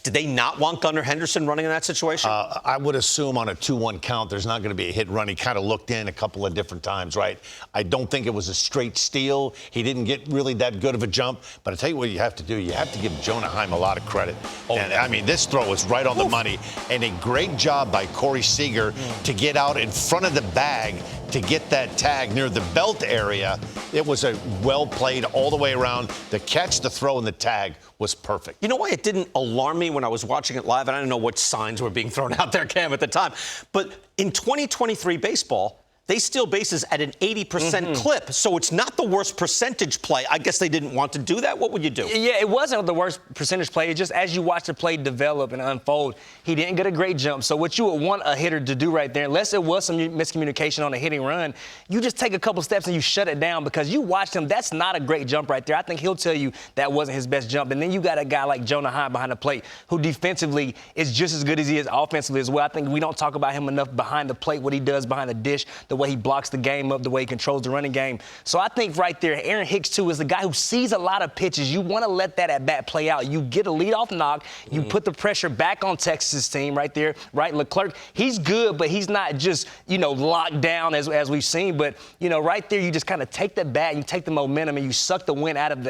Did they not want Gunnar Henderson running in that situation? I would assume on a 2-1 count, there's not going to be a hit run. He kind of looked in a couple of different times, right? I don't think it was a straight steal. He didn't get really that good of a jump. But I tell you what you have to do. You have to give Jonah Heim a lot of credit. And I mean, this throw was right on the money. And a great job by Corey Seager to get out in front of the bag to get that tag near the belt area. It was a well played all the way around. The catch, the throw, and the tag was perfect. You know why it didn't alarm me when I was watching it live? And I don't know what signs were being thrown out there, Cam, at the time. But in 2023 baseball, they steal bases at an 80% clip. So it's not the worst percentage play. I guess they didn't want to do that. What would you do? Yeah, it wasn't the worst percentage play. It just as you watch the play develop and unfold, he didn't get a great jump. So what you would want a hitter to do right there, unless it was some miscommunication on a hitting run, you just take a couple steps and you shut it down because you watched him. That's not a great jump right there. I think he'll tell you that wasn't his best jump. And then you got a guy like Jonah Heim behind the plate who defensively is just as good as he is offensively as well. I think we don't talk about him enough behind the plate, what he does behind the dish, the way he blocks the game up, the way he controls the running game. So I think right there, Aaron Hicks, too, is the guy who sees a lot of pitches. You want to let that at-bat play out. You get a leadoff knock. You put the pressure back on Texas' team right there, right? Leclerc, he's good, but he's not just, locked down as we've seen. But, right there, you just kind of take the bat, you take the momentum, and you suck the wind out of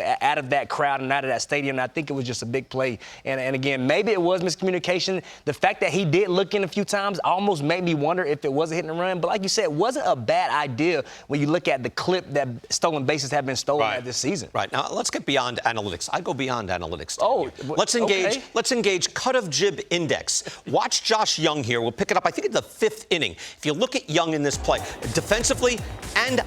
that crowd and out of that stadium. And I think it was just a big play. And again, maybe it was miscommunication. The fact that he did look in a few times almost made me wonder if it was a hit and run. But like you said, it wasn't a bad idea when you look at the clip that stolen bases have been stolen at this season. Right. Now, let's get beyond analytics. I go beyond analytics. Let's engage cut of jib index. Watch Josh Young here. We'll pick it up, I think, in the 5th inning. If you look at Young in this play, defensively and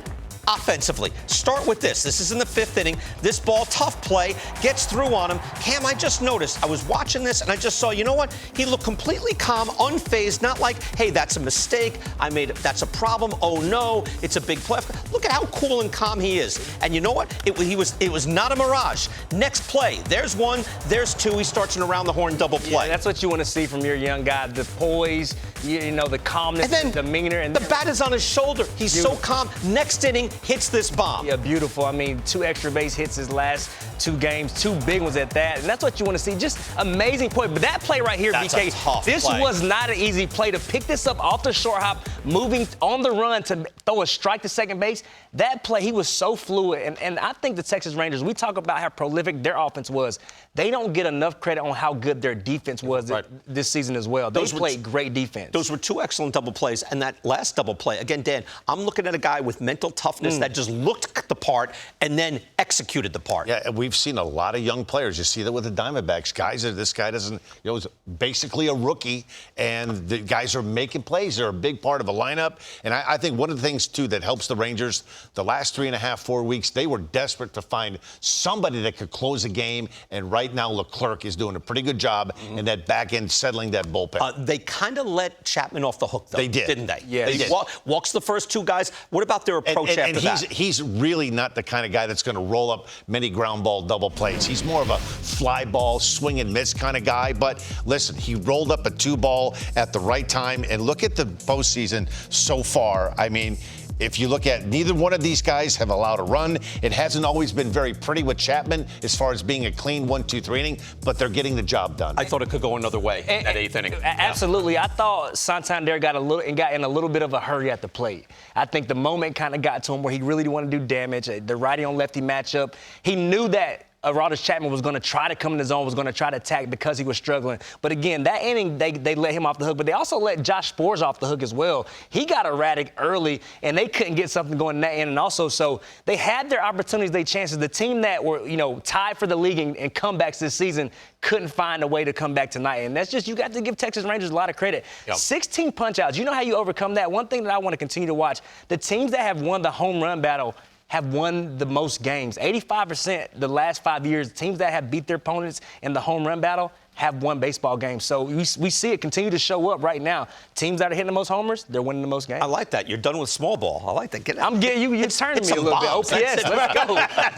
offensively. Start with this. This is in the 5th inning. This ball, tough play, gets through on him. Cam, I just noticed, I was watching this and I just saw, you know what? He looked completely calm, unfazed, not like, hey, that's a mistake. That's a problem. Oh no, it's a big play. Look at how cool and calm he is. And you know what? It was not a mirage. Next play, there's one, there's two. He starts an around the horn double play. Yeah, that's what you want to see from your young guy. The poise, the calmness, and then the demeanor. And the bat is on his shoulder. He's so calm. Next inning, hits this bomb. Yeah, beautiful. I mean, 2 extra base hits his last 2 games, 2 big ones at that. And that's what you want to see. Just amazing play. But that play right here, that's BK, this was not an easy play to pick this up off the short hop, moving on the run to throw a strike to second base. That play, he was so fluid. And I think the Texas Rangers, we talk about how prolific their offense was. They don't get enough credit on how good their defense was this season as well. They played great defense. Those were 2 excellent double plays. And that last double play, again, Dan, I'm looking at a guy with mental toughness that just looked the part and then executed the part. Yeah, and we've seen a lot of young players. You see that with the Diamondbacks. This guy doesn't, is basically a rookie, and the guys are making plays. They're a big part of a lineup. And I think one of the things, too, that helps the Rangers, the last 3.5, 4 weeks, they were desperate to find somebody that could close a game. And right now, Leclerc is doing a pretty good job in that back end, settling that bullpen. They kind of let Chapman off the hook, though. They did. Didn't they? Yeah, they did. Walks the first 2 guys. What about their approach after that? He's really not the kind of guy that's going to roll up many ground ball double plays. He's more of a fly ball, swing and miss kind of guy. But listen, he rolled up a 2-ball at the right time. And look at the postseason so far. I mean, if you look at neither one of these guys have allowed a run. It hasn't always been very pretty with Chapman as far as being a clean 1-2-3 inning, but they're getting the job done. I thought it could go another way that 8th inning. Absolutely. I thought Santander got in a little bit of a hurry at the plate. I think the moment kind of got to him where he really wanted to do damage. The righty on lefty matchup. He knew that Aroldis Chapman was going to try to come in the zone, was going to try to attack because he was struggling. But again, that inning, they let him off the hook, but they also let Josh Sborz off the hook as well. He got erratic early, and they couldn't get something going in that inning also. So they had their opportunities, their chances. The team that were, tied for the league and comebacks this season couldn't find a way to come back tonight. And that's just, you got to give Texas Rangers a lot of credit. 16 punch-outs. You know how you overcome that? One thing that I want to continue to watch, the teams that have won the home run battle have won the most games. 85% the last 5 years, teams that have beat their opponents in the home run battle have won baseball games. So we see it continue to show up right now. Teams that are hitting the most homers, they're winning the most games. I like that. You're done with small ball. I like that. I'm getting you. You're turning me a little bit. OPS. Let's go.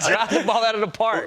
Drive the ball out of the park.